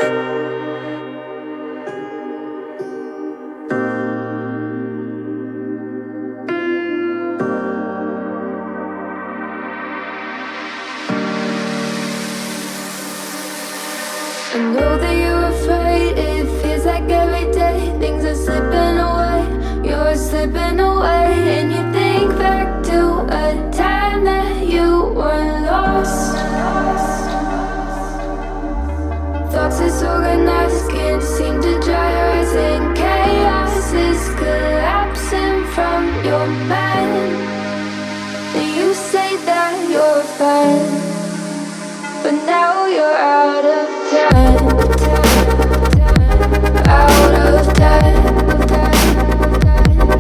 I know that you're afraid, it feels like every day things are slipping away, you're slipping away. And you think back to a time that you were lost. Thoughts disorganized, can't seem to dry your eyes, and chaos is collapsing from your mind. And you say that you're fine, but now you're out of time, out of time.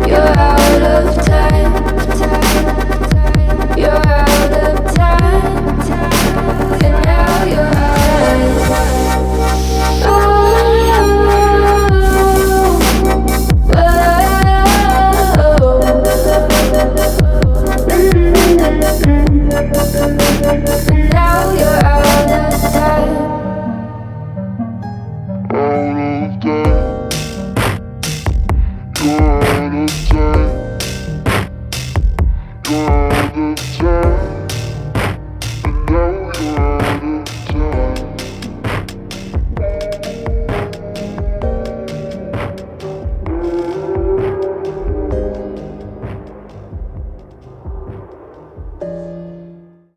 You're out of time, you're out of time, and now you're out. And now you're out of time. Out of time. You're out of